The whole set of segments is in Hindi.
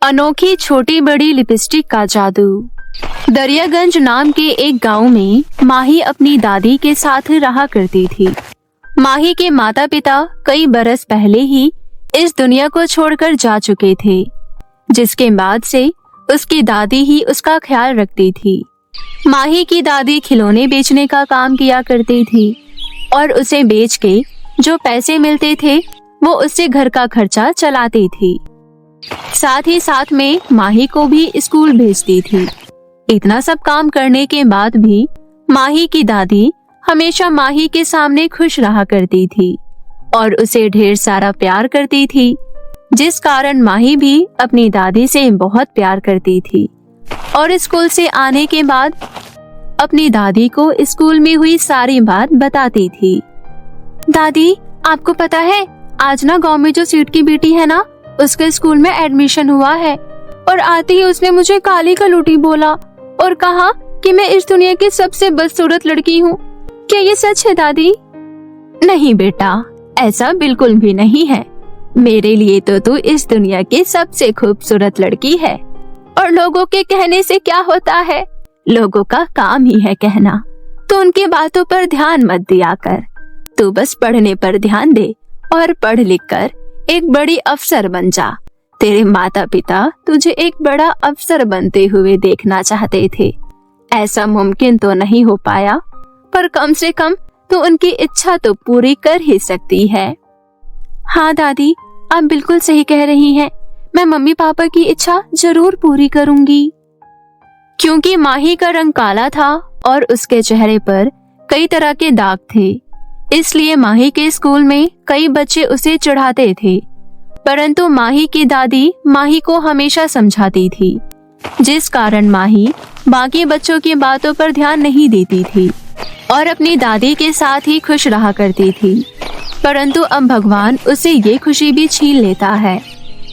अनोखी छोटी बड़ी लिपस्टिक का जादू। दरियागंज नाम के एक गांव में माही अपनी दादी के साथ रहा करती थी। माही के माता पिता कई बरस पहले ही इस दुनिया को छोड़कर जा चुके थे, जिसके बाद से उसकी दादी ही उसका ख्याल रखती थी। माही की दादी खिलौने बेचने का काम किया करती थी और उसे बेच के जो पैसे मिलते थे वो उससे घर का खर्चा चलाती थी। साथ ही साथ में माही को भी स्कूल भेजती थी। इतना सब काम करने के बाद भी माही की दादी हमेशा माही के सामने खुश रहा करती थी और उसे ढेर सारा प्यार करती थी, जिस कारण माही भी अपनी दादी से बहुत प्यार करती थी। और स्कूल से आने के बाद अपनी दादी को स्कूल में हुई सारी बात बताती थी। दादी, आपको पता है आज ना गांव में जो सेठ की बेटी है ना, उसके स्कूल में एडमिशन हुआ है और आते ही उसने मुझे काली कलूटी बोला और कहा कि मैं इस दुनिया की सबसे बदसूरत लड़की हूँ। क्या ये सच है दादी? नहीं बेटा, ऐसा बिल्कुल भी नहीं है। मेरे लिए तो तू इस दुनिया की सबसे खूबसूरत लड़की है और लोगों के कहने से क्या होता है, लोगों का काम ही है कहना। तो उनकी बातों पर ध्यान मत दिया कर, तू बस पढ़ने पर ध्यान दे और पढ़ लिख कर एक बड़ी अफसर बन जा। तेरे माता पिता तुझे एक बड़ा अफसर बनते हुए देखना चाहते थे। ऐसा मुमकिन तो नहीं हो पाया, पर कम से कम तू उनकी इच्छा तो पूरी कर ही सकती है। हाँ दादी, आप बिल्कुल सही कह रही हैं। मैं मम्मी पापा की इच्छा जरूर पूरी करूंगी। क्योंकि माही का रंग काला था और उसके चेहरे पर कई तरह के दाग थे, इसलिए माही के स्कूल में कई बच्चे उसे चिढ़ाते थे, परंतु माही की दादी माही को हमेशा समझाती थी, जिस कारण माही बाकी बच्चों की बातों पर ध्यान नहीं देती थी और अपनी दादी के साथ ही खुश रहा करती थी। परंतु अब भगवान उसे ये खुशी भी छीन लेता है।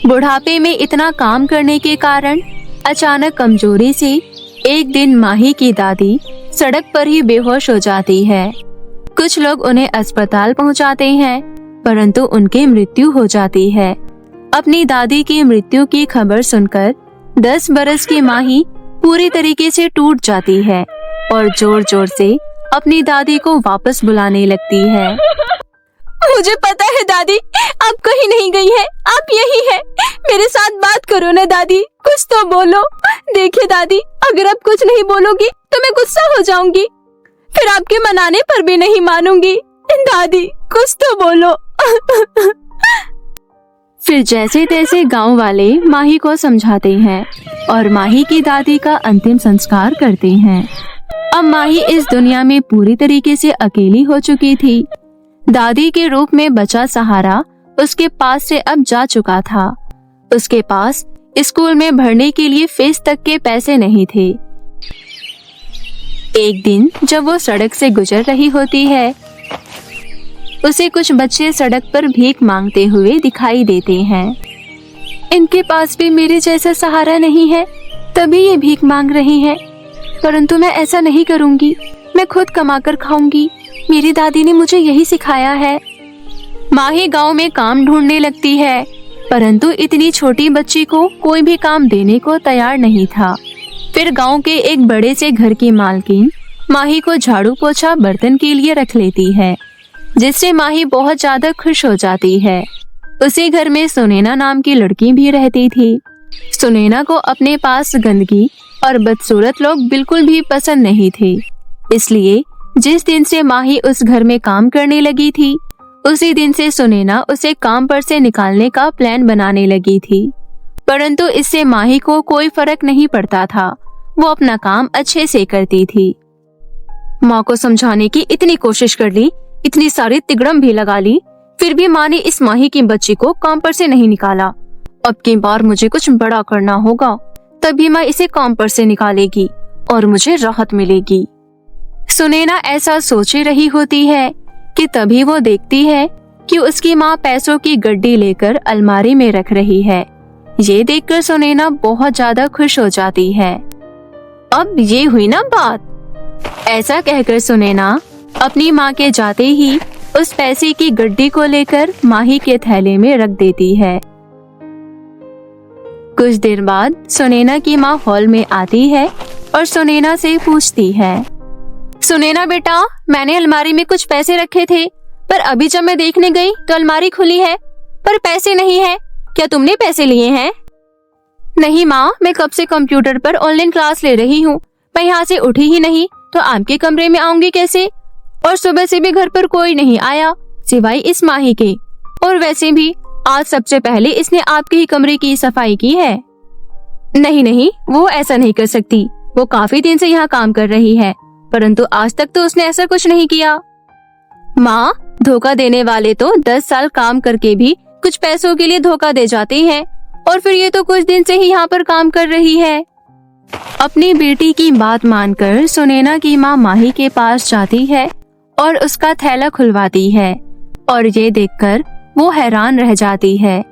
बुढ़ापे में इतना काम करने के कारण अचानक कमजोरी से एक दिन माही की दादी सड़क पर ही बेहोश हो जाती है। कुछ लोग उन्हें अस्पताल पहुंचाते हैं, परंतु उनकी मृत्यु हो जाती है। अपनी दादी की मृत्यु की खबर सुनकर 10 बरस की माही पूरी तरीके से टूट जाती है और जोर जोर से अपनी दादी को वापस बुलाने लगती है। मुझे पता है दादी, आप कहीं नहीं गई हैं, आप यही हैं। मेरे साथ बात करो ना दादी, कुछ तो बोलो। देखिए दादी, अगर आप कुछ नहीं बोलोगी तो मैं गुस्सा हो जाऊंगी, फिर आपके मनाने पर भी नहीं मानूंगी। दादी, कुछ तो बोलो। फिर जैसे तैसे गांव वाले माही को समझाते हैं और माही की दादी का अंतिम संस्कार करते हैं। अब माही इस दुनिया में पूरी तरीके से अकेली हो चुकी थी। दादी के रूप में बचा सहारा उसके पास से अब जा चुका था। उसके पास स्कूल में भरने के लिए फीस तक के पैसे नहीं थे। एक दिन जब वो सड़क से गुजर रही होती है, उसे कुछ बच्चे सड़क पर भीख मांगते हुए दिखाई देते हैं। इनके पास भी मेरे जैसा सहारा नहीं है, तभी ये भीख मांग रही हैं। परंतु मैं ऐसा नहीं करूंगी, मैं खुद कमाकर खाऊंगी। मेरी दादी ने मुझे यही सिखाया है। माही गांव में काम ढूंढने लगती है, परंतु इतनी छोटी बच्ची को कोई भी काम देने को तैयार नहीं था। फिर गांव के एक बड़े से घर की मालकिन माही को झाड़ू पोछा बर्तन के लिए रख लेती है, जिससे माही बहुत ज्यादा खुश हो जाती है। उसी घर में सुनैना नाम की लड़की भी रहती थी। सुनैना को अपने पास गंदगी और बदसूरत लोग बिल्कुल भी पसंद नहीं थे, इसलिए जिस दिन से माही उस घर में काम करने लगी थी, उसी दिन से सुनैना उसे काम पर से निकालने का प्लान बनाने लगी थी। परंतु इससे माही को कोई फर्क नहीं पड़ता था, वो अपना काम अच्छे से करती थी। माँ को समझाने की इतनी कोशिश कर ली, इतनी सारी तिगड़म भी लगा ली, फिर भी माँ ने इस माही की बच्ची को काम पर से नहीं निकाला। अब की बार मुझे कुछ बड़ा करना होगा, तभी माँ इसे काम पर से निकालेगी और मुझे राहत मिलेगी। सुनैना ऐसा सोच रही होती है कि तभी वो देखती है कि उसकी माँ पैसों की गड्डी लेकर अलमारी में रख रही है। ये देखकर सुनैना बहुत ज्यादा खुश हो जाती है। अब ये हुई ना बात। ऐसा कहकर सुनैना अपनी माँ के जाते ही उस पैसे की गड्डी को लेकर माही के थैले में रख देती है। कुछ देर बाद सुनैना की माँ हॉल में आती है और सुनैना से पूछती है, सुनैना बेटा, मैंने अलमारी में कुछ पैसे रखे थे, पर अभी जब मैं देखने गई तो अलमारी खुली है पर पैसे नहीं है। क्या तुमने पैसे लिए हैं? नहीं माँ, मैं कब से कंप्यूटर पर ऑनलाइन क्लास ले रही हूँ। मैं यहाँ से उठी ही नहीं तो आपके कमरे में आऊंगी कैसे? और सुबह से भी घर पर कोई नहीं आया सिवाय इस माही के। और वैसे भी आज सबसे पहले इसने आपके ही कमरे की सफाई की है। नहीं नहीं, वो ऐसा नहीं कर सकती। वो काफी दिन से यहाँ काम कर रही है, परंतु आज तक तो उसने ऐसा कुछ नहीं किया। माँ, धोखा देने वाले तो 10 साल काम करके भी कुछ पैसों के लिए धोखा दे जाते हैं, और फिर ये तो कुछ दिन से ही यहाँ पर काम कर रही है। अपनी बेटी की बात मानकर सुनैना की माँ माही के पास जाती है और उसका थैला खुलवाती है, और ये देखकर वो हैरान रह जाती है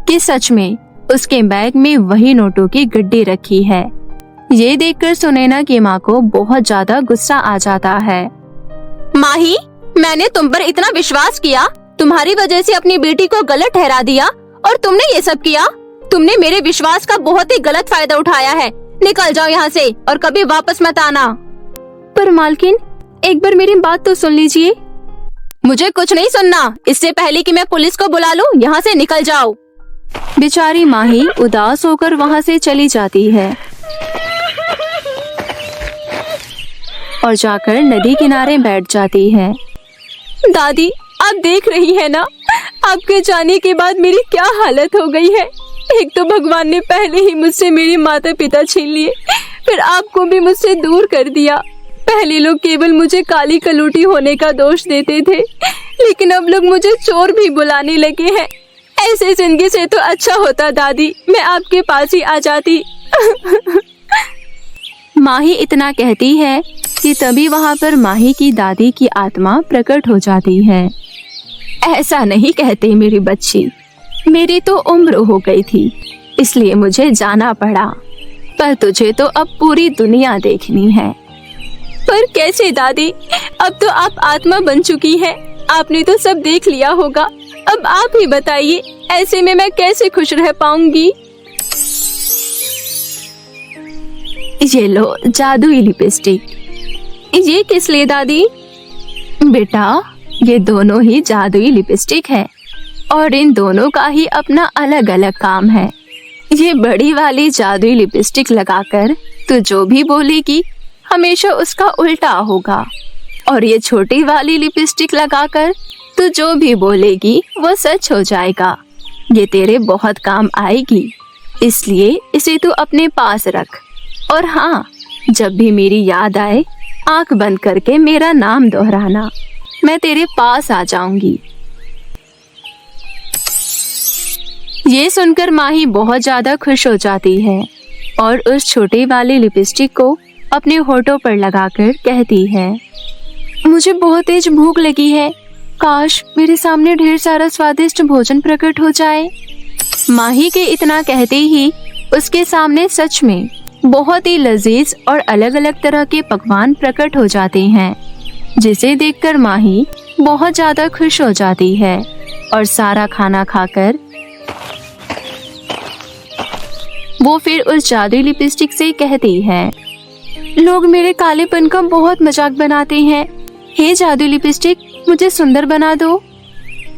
कि सच में उसके बैग में वही नोटों की गड्डी रखी है। ये देखकर सुनैना की माँ को बहुत ज्यादा गुस्सा आ जाता है। माही, मैंने तुम पर इतना विश्वास किया, तुम्हारी वजह से अपनी बेटी को गलत ठहरा दिया और तुमने ये सब किया। तुमने मेरे विश्वास का बहुत ही गलत फायदा उठाया है। निकल जाओ यहाँ से और कभी वापस मत आना। पर मालकिन, एक बार मेरी बात तो सुन लीजिए। मुझे कुछ नहीं सुनना। इससे पहले कि मैं पुलिस को बुला लूं, यहाँ से निकल जाओ। बेचारी माही उदास होकर वहाँ से चली जाती है और जाकर नदी किनारे बैठ जाती है। दादी, आप देख रही है ना, आपके जाने के बाद मेरी क्या हालत हो गई है। एक तो भगवान ने पहले ही मुझसे मेरे माता पिता छीन लिए, फिर आपको भी मुझसे दूर कर दिया। पहले लोग केवल मुझे काली कलूटी होने का दोष देते थे, लेकिन अब लोग मुझे चोर भी बुलाने लगे हैं। ऐसे जिंदगी से तो अच्छा होता दादी, मैं आपके पास ही आ जाती। माही इतना कहती है कि तभी वहाँ पर माही की दादी की आत्मा प्रकट हो जाती है। ऐसा नहीं कहते मेरी बच्ची, मेरी तो उम्र हो गई थी, इसलिए मुझे जाना पड़ा, पर तुझे तो अब पूरी दुनिया देखनी है। पर कैसे दादी, अब तो आप आत्मा बन चुकी हैं, आपने तो सब देख लिया होगा। अब आप ही बताइए, ऐसे में मैं कैसे खुश रह पाऊंगी? ये लो जादुई लिपस्टिक। ये किस लिए दादी? बेटा, ये दोनों ही जादुई लिपस्टिक है और इन दोनों का ही अपना अलग अलग काम है। ये बड़ी वाली जादुई लिपस्टिक लगाकर तू जो भी बोलेगी हमेशा उसका उल्टा होगा, और ये छोटी वाली लिपस्टिक लगाकर तू जो भी बोलेगी वो सच हो जाएगा। ये तेरे बहुत काम आएगी, इसलिए इसे तू अपने पास रख। और हाँ, जब भी मेरी याद आए आंख बंद करके मेरा नाम दोहराना, मैं तेरे पास आ जाऊंगी। ये सुनकर माही बहुत ज्यादा खुश हो जाती है और उस छोटी वाली लिपस्टिक को अपने होठों पर लगाकर कहती है, मुझे बहुत तेज भूख लगी है, काश मेरे सामने ढेर सारा स्वादिष्ट भोजन प्रकट हो जाए। माही के इतना कहते ही उसके सामने सच में बहुत ही लजीज और अलग अलग तरह के पकवान प्रकट हो जाते हैं, जिसे देखकर माही बहुत ज्यादा खुश हो जाती है और सारा खाना खाकर वो फिर उस जादुई लिपस्टिक से कहती है, लोग मेरे कालेपन का बहुत मजाक बनाते हैं, हे जादुई लिपस्टिक, मुझे सुंदर बना दो।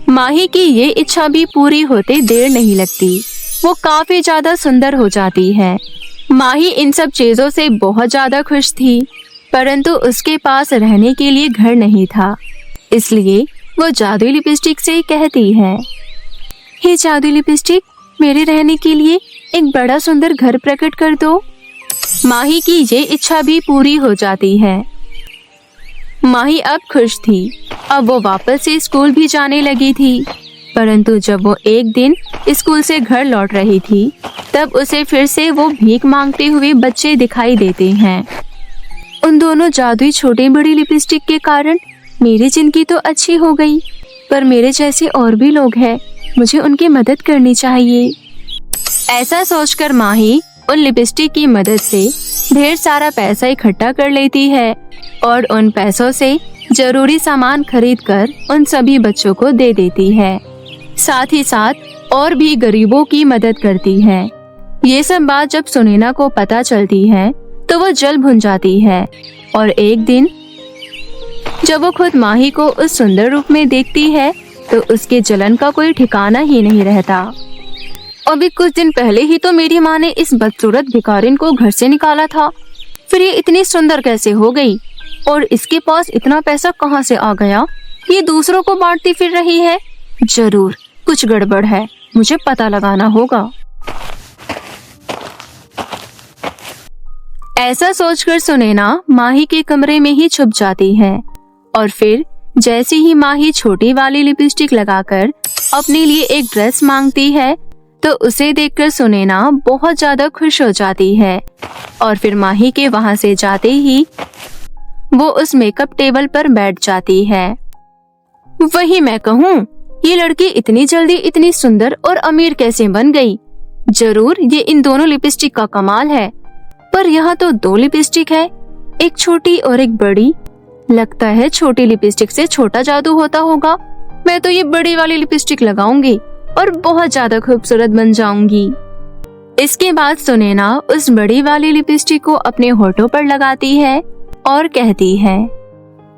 माही की ये इच्छा भी पूरी होते देर नहीं लगती, वो काफी ज्यादा सुंदर हो जाती है। माही इन सब चीजों से बहुत ज्यादा खुश थी, परंतु उसके पास रहने के लिए घर नहीं था, इसलिए वो जादुई लिपस्टिक से कहती है, हे जादुई लिपस्टिक, मेरे रहने के लिए एक बड़ा सुंदर घर प्रकट कर दो। माही की ये इच्छा भी पूरी हो जाती है। माही अब खुश थी, अब वो वापस से स्कूल भी जाने लगी थी, परंतु जब वो एक दिन स्कूल से घर लौट रही थी तब उसे फिर से वो भीख मांगते हुए बच्चे दिखाई देते हैं। उन दोनों जादुई छोटे बड़ी लिपस्टिक के कारण मेरी जिंदगी तो अच्छी हो गई, पर मेरे जैसे और भी लोग हैं, मुझे उनकी मदद करनी चाहिए। ऐसा सोचकर माही उन लिपस्टिक की मदद से ढेर सारा पैसा इकट्ठा कर लेती है और उन पैसों से जरूरी सामान खरीदकर उन सभी बच्चों को दे देती है। साथ ही साथ और भी गरीबों की मदद करती है। ये सब बात जब सुनैना को पता चलती है तो वो जल भुन जाती है। और एक दिन जब वो खुद माही को उस सुंदर रूप में देखती है तो उसके जलन का कोई ठिकाना ही नहीं रहता। अभी कुछ दिन पहले ही तो मेरी माँ ने इस बदसूरत भिखारिन को घर से निकाला था, फिर ये इतनी सुंदर कैसे हो गई? और इसके पास इतना पैसा कहाँ से आ गया? ये दूसरों को बांटती फिर रही है। जरूर कुछ गड़बड़ है, मुझे पता लगाना होगा। ऐसा सोचकर सुनैना माही के कमरे में ही छुप जाती है। और फिर जैसे ही माही छोटी वाली लिपस्टिक लगाकर अपने लिए एक ड्रेस मांगती है तो उसे देखकर सुनैना बहुत ज्यादा खुश हो जाती है। और फिर माही के वहां से जाते ही वो उस मेकअप टेबल पर बैठ जाती है। वही मैं कहूँ, ये लड़की इतनी जल्दी इतनी सुंदर और अमीर कैसे बन गई? जरूर ये इन दोनों लिपस्टिक का कमाल है। पर यहाँ तो 2 लिपस्टिक है, एक छोटी और एक बड़ी। लगता है छोटी लिपस्टिक से छोटा जादू होता होगा। मैं तो ये बड़ी वाली लिपस्टिक लगाऊंगी और बहुत ज्यादा खूबसूरत बन जाऊंगी। इसके बाद सुनैना उस बड़ी वाली लिपस्टिक को अपने होठों पर लगाती है और कहती है,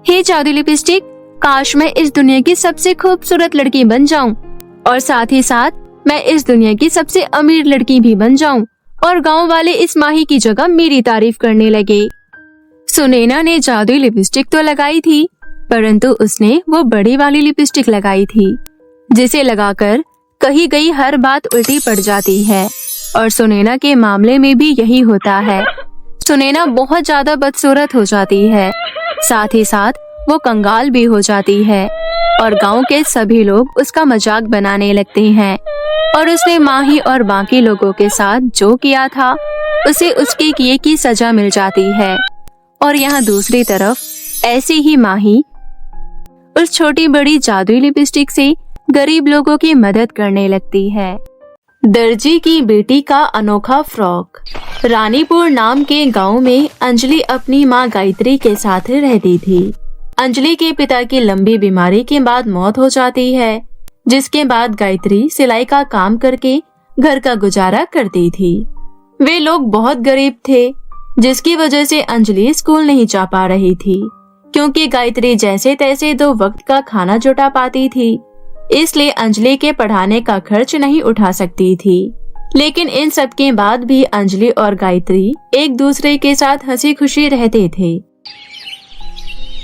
हे जादू लिपस्टिक, काश मैं इस दुनिया की सबसे खूबसूरत लड़की बन जाऊं और साथ ही साथ मैं इस दुनिया की सबसे अमीर लड़की भी बन जाऊं और गांव वाले इस माही की जगह मेरी तारीफ करने लगे। सुनैना ने जादुई लिपस्टिक तो लगाई थी, परंतु उसने वो बड़ी वाली लिपस्टिक लगाई थी, जिसे लगाकर कही गई हर बात उल्टी पड़ जाती है। और सुनैना के मामले में भी यही होता है। सुनैना बहुत ज्यादा बदसूरत हो जाती है, साथ ही साथ वो कंगाल भी हो जाती है और गांव के सभी लोग उसका मजाक बनाने लगते हैं। और उसने माही और बाकी लोगों के साथ जो किया था उसे उसके किए की सजा मिल जाती है। और यहाँ दूसरी तरफ ऐसे ही माही उस छोटी बड़ी जादुई लिपस्टिक से गरीब लोगों की मदद करने लगती है। दर्जी की बेटी का अनोखा फ्रॉक। रानीपुर नाम के गांव में अंजलि अपनी माँ गायत्री के साथ रहती थी। अंजलि के पिता की लंबी बीमारी के बाद मौत हो जाती है, जिसके बाद गायत्री सिलाई का काम करके घर का गुजारा करती थी। वे लोग बहुत गरीब थे, जिसकी वजह से अंजलि स्कूल नहीं जा पा रही थी, क्योंकि गायत्री जैसे तैसे 2 वक्त का खाना जुटा पाती थी, इसलिए अंजलि के पढ़ाने का खर्च नहीं उठा सकती थी। लेकिन इन सब के बाद भी अंजलि और गायत्री एक दूसरे के साथ हंसी खुशी रहते थे।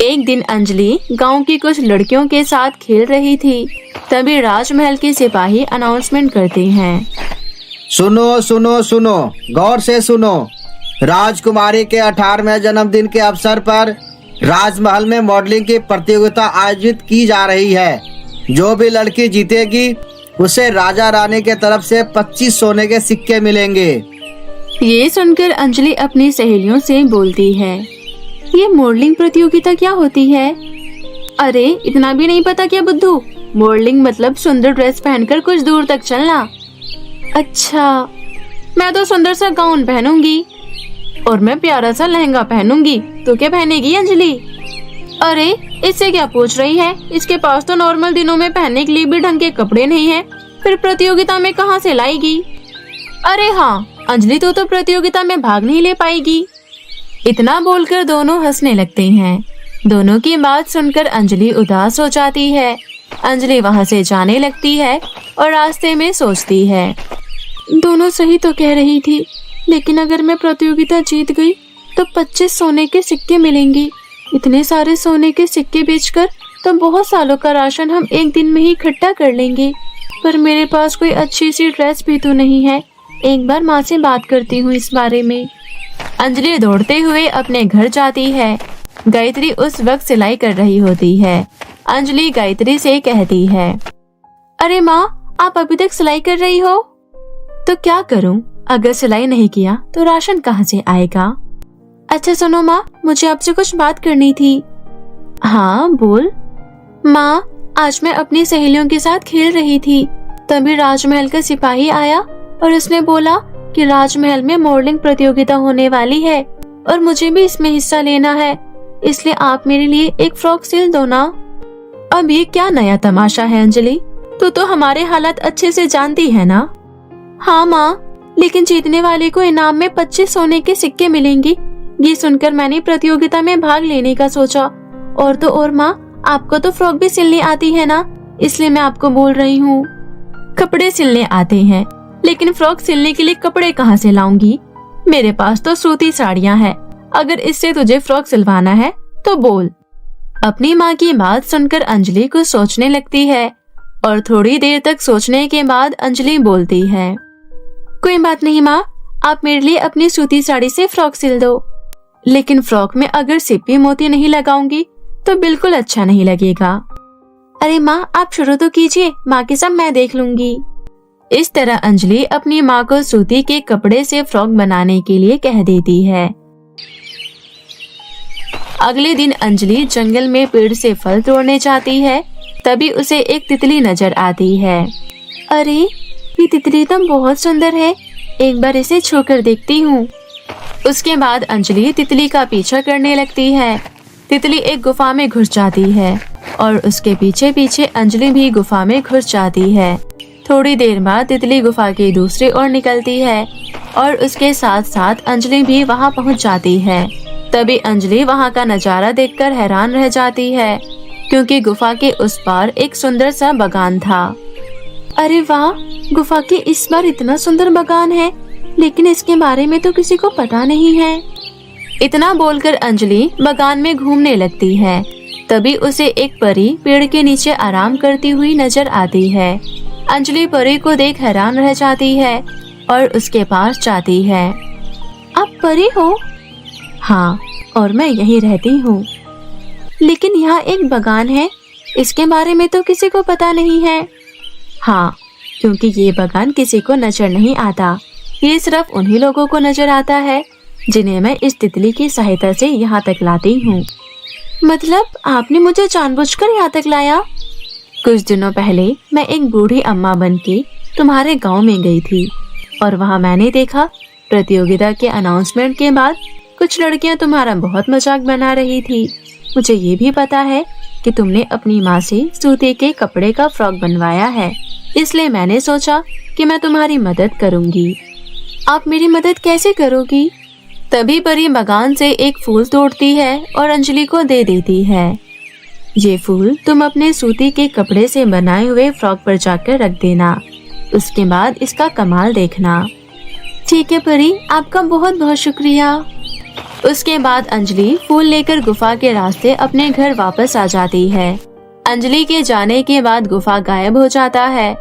एक दिन अंजलि गांव की कुछ लड़कियों के साथ खेल रही थी, तभी राजमहल के सिपाही अनाउंसमेंट करते हैं, सुनो सुनो सुनो, गौर से सुनो। राजकुमारी के 18वें जन्मदिन के अवसर पर राजमहल में मॉडलिंग की प्रतियोगिता आयोजित की जा रही है। जो भी लड़की जीतेगी उसे राजा रानी के तरफ से 25 सोने के सिक्के मिलेंगे। ये सुनकर अंजलि अपनी सहेलियों से बोलती है, ये मॉडलिंग प्रतियोगिता क्या होती है? अरे इतना भी नहीं पता क्या बुद्धू? मॉडलिंग मतलब सुंदर ड्रेस पहनकर कुछ दूर तक चलना। अच्छा, मैं तो सुंदर सा गाउन पहनूंगी और मैं प्यारा सा लहंगा पहनूंगी। तो क्या पहनेगी अंजलि? अरे इससे क्या पूछ रही है? इसके पास तो नॉर्मल दिनों में पहनने के लिए भी ढंग के कपड़े नहीं है, फिर प्रतियोगिता में कहाँ से लाएगी? अरे हाँ, अंजलि तो प्रतियोगिता में भाग नहीं ले पाएगी। इतना बोलकर दोनों हंसने लगते हैं। दोनों की बात सुनकर अंजलि उदास हो जाती है। अंजलि वहाँ से जाने लगती है और रास्ते में सोचती है, दोनों सही तो कह रही थी, लेकिन अगर मैं प्रतियोगिता जीत गई तो 25 सोने के सिक्के मिलेंगे। इतने सारे सोने के सिक्के बेचकर तो बहुत सालों का राशन हम एक दिन में ही इकट्ठा कर लेंगे। पर मेरे पास कोई अच्छी सी ड्रेस भी तो नहीं है। एक बार माँ से बात करती हूँ इस बारे में। अंजलि दौड़ते हुए अपने घर जाती है। गायत्री उस वक्त सिलाई कर रही होती है। अंजलि गायत्री से कहती है, अरे माँ, आप अभी तक सिलाई कर रही हो? तो क्या करूँ, अगर सिलाई नहीं किया तो राशन कहाँ से आएगा? अच्छा सुनो माँ, मुझे आपसे कुछ बात करनी थी। हाँ बोल। माँ, आज मैं अपनी सहेलियों के साथ खेल रही थी, तभी राजमहल का सिपाही आया और उसने बोला कि राजमहल में मॉडलिंग प्रतियोगिता होने वाली है और मुझे भी इसमें हिस्सा लेना है, इसलिए आप मेरे लिए एक फ्रॉक सिल दो ना। अब ये क्या नया तमाशा है अंजलि? तू तो हमारे हालात अच्छे से जानती है ना। हाँ माँ, लेकिन जीतने वाले को इनाम में 25 सोने के सिक्के मिलेंगे। ये सुनकर मैंने प्रतियोगिता में भाग लेने का सोचा। और तो और माँ, आपको तो फ्रॉक भी सिलनी आती है ना, इसलिए मैं आपको बोल रही हूँ। कपड़े सिलने आते हैं, लेकिन फ्रॉक सिलने के लिए कपड़े कहाँ से लाऊंगी? मेरे पास तो सूती साड़ियाँ हैं। अगर इससे तुझे फ्रॉक सिलवाना है तो बोल। अपनी माँ की बात सुनकर अंजलि कुछ सोचने लगती है और थोड़ी देर तक सोचने के बाद अंजलि बोलती है, कोई बात नहीं माँ, आप मेरे लिए अपनी सूती साड़ी से फ्रॉक सिल दो। लेकिन फ्रॉक में अगर सिप्पी मोती नहीं लगाऊंगी तो बिल्कुल अच्छा नहीं लगेगा। अरे माँ, आप शुरू तो कीजिए, बाकी सब मैं देख लूंगी। इस तरह अंजलि अपनी माँ को सूती के कपड़े से फ्रॉक बनाने के लिए कह देती है। अगले दिन अंजलि जंगल में पेड़ से फल तोड़ने जाती है। तभी उसे एक तितली नजर आती है। अरे, ये तितली तो बहुत सुंदर है, एक बार इसे छूकर देखती हूँ। उसके बाद अंजलि तितली का पीछा करने लगती है। तितली एक गुफा में घुस जाती है और उसके पीछे पीछे अंजलि भी गुफा में घुस जाती है। थोड़ी देर बाद तितली गुफा की दूसरी ओर निकलती है और उसके साथ साथ अंजलि भी वहां पहुंच जाती है। तभी अंजलि वहां का नजारा देखकर हैरान रह जाती है, क्योंकि गुफा के उस पार एक सुंदर सा बगान था। अरे वाह, गुफा के इस बार इतना सुंदर बगान है, लेकिन इसके बारे में तो किसी को पता नहीं है। इतना बोलकर अंजलि बगान में घूमने लगती है। तभी उसे एक परी पेड़ के नीचे आराम करती हुई नजर आती है। अंजलि परी को देख हैरान रह जाती है और उसके पास जाती है। आप परी हो? हाँ, और मैं यहीं रहती हूँ। लेकिन यहाँ एक बगान है, इसके बारे में तो किसी को पता नहीं है। हाँ, क्योंकि ये बगान किसी को नजर नहीं आता, ये सिर्फ उन्हीं लोगों को नजर आता है जिन्हें मैं इस तितली की सहायता से यहाँ तक लाती हूँ। मतलब आपने मुझे जानबूझकर यहाँ तक लाया? कुछ दिनों पहले मैं एक बूढ़ी अम्मा बनके तुम्हारे गांव में गई थी और वहाँ मैंने देखा प्रतियोगिता के अनाउंसमेंट के बाद कुछ लड़कियां तुम्हारा बहुत मजाक बना रही थी। मुझे ये भी पता है कि तुमने अपनी माँ से सूती के कपड़े का फ्रॉक बनवाया है, इसलिए मैंने सोचा कि मैं तुम्हारी मदद करूंगी। आप मेरी मदद कैसे करोगी? तभी परी बगान से एक फूल तोड़ती है और अंजलि को दे देती है। ये फूल तुम अपने सूती के कपड़े से बनाए हुए फ्रॉक पर जाकर रख देना, उसके बाद इसका कमाल देखना। ठीक है परी, आपका बहुत बहुत शुक्रिया। उसके बाद अंजलि फूल लेकर गुफा के रास्ते अपने घर वापस आ जाती है। अंजलि के जाने के बाद गुफा गायब हो जाता है।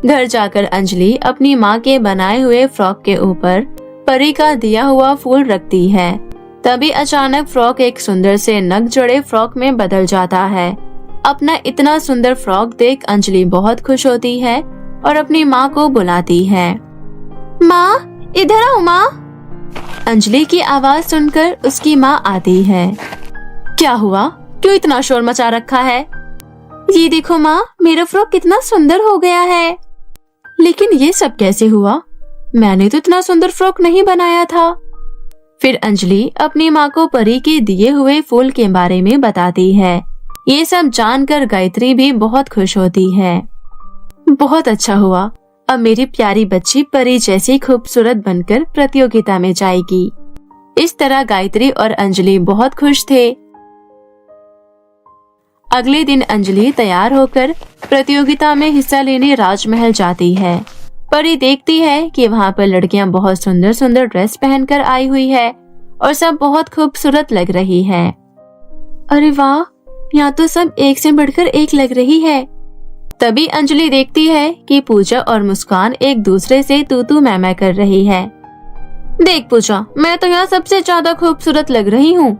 घर जाकर अंजलि अपनी माँ के बनाए हुए फ्रॉक के ऊपर परी का दिया हुआ फूल रखती है। तभी अचानक फ्रॉक एक सुंदर से नग जड़े फ्रॉक में बदल जाता है। अपना इतना सुंदर फ्रॉक देख अंजलि बहुत खुश होती है और अपनी माँ को बुलाती है। माँ, इधर आओ माँ। अंजलि की आवाज सुनकर उसकी माँ आती है। क्या हुआ? क्यों इतना शोर मचा रखा है? ये देखो माँ, मेरा फ्रॉक कितना सुंदर हो गया है। लेकिन ये सब कैसे हुआ? मैंने तो इतना सुंदर फ्रॉक नहीं बनाया था। फिर अंजलि अपनी माँ को परी के दिए हुए फूल के बारे में बताती है। ये सब जानकर गायत्री भी बहुत खुश होती है। बहुत अच्छा हुआ, अब मेरी प्यारी बच्ची परी जैसी खूबसूरत बनकर प्रतियोगिता में जाएगी। इस तरह गायत्री और अंजलि बहुत खुश थे। अगले दिन अंजलि तैयार होकर प्रतियोगिता में हिस्सा लेने राजमहल जाती है। परी देखती है कि वहाँ पर लड़कियां बहुत सुंदर सुंदर ड्रेस पहनकर आई हुई है और सब बहुत खूबसूरत लग रही है। अरे वाह, यहाँ तो सब एक से बढ़कर एक लग रही है। तभी अंजलि देखती है कि पूजा और मुस्कान एक दूसरे से तू तू मैं मैं कर रही है। देख पूजा, मैं तो यहाँ सबसे ज्यादा खूबसूरत लग रही हूँ।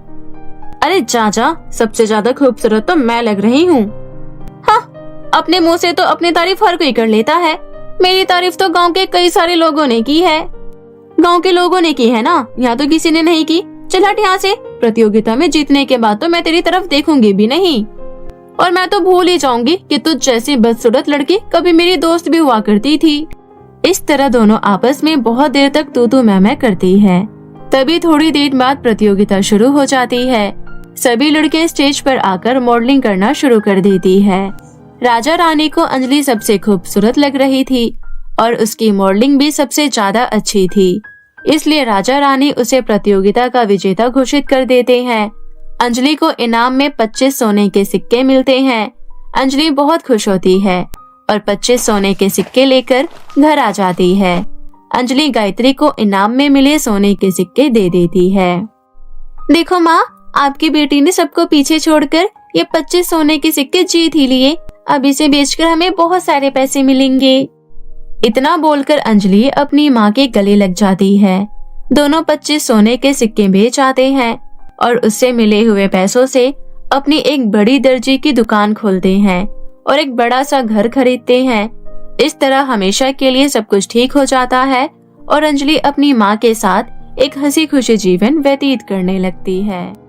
अरे जा, सबसे ज्यादा खूबसूरत तो मैं लग रही हूँ। हाँ, अपने मुँह से तो अपनी तारीफ हर कोई कर लेता है। मेरी तारीफ तो गांव के कई सारे लोगों ने की है। गांव के लोगों ने की है ना, यहाँ तो किसी ने नहीं की। चल हट यहाँ से। प्रतियोगिता में जीतने के बाद तो मैं तेरी तरफ देखूंगी भी नहीं, और मैं तो भूल ही जाऊंगी कि तुझ जैसी बदसूरत लड़की कभी मेरी दोस्त भी हुआ करती थी। इस तरह दोनों आपस में बहुत देर तक तू तू मैं करती है। तभी थोड़ी देर बाद प्रतियोगिता शुरू हो जाती है। सभी लड़कियां स्टेज पर आकर मॉडलिंग करना शुरू कर देती है। राजा रानी को अंजलि सबसे खूबसूरत लग रही थी और उसकी मॉडलिंग भी सबसे ज्यादा अच्छी थी। इसलिए राजा रानी उसे प्रतियोगिता का विजेता घोषित कर देते हैं। अंजलि को इनाम में 25 सोने के सिक्के मिलते हैं। अंजलि बहुत खुश होती है और 25 सोने के सिक्के लेकर घर आ जाती है। अंजलि गायत्री को इनाम में मिले सोने के सिक्के दे देती है। देखो माँ, आपकी बेटी ने सबको पीछे छोड़कर ये 25 सोने के सिक्के जीत ही लिए। अब इसे बेचकर हमें बहुत सारे पैसे मिलेंगे। इतना बोलकर अंजलि अपनी माँ के गले लग जाती है। दोनों 25 सोने के सिक्के बेच आते हैं और उससे मिले हुए पैसों से अपनी एक बड़ी दर्जी की दुकान खोलते हैं और एक बड़ा सा घर खरीदते हैं। इस तरह हमेशा के लिए सब कुछ ठीक हो जाता है और अंजलि अपनी माँ के साथ एक हंसी खुशी जीवन व्यतीत करने लगती है।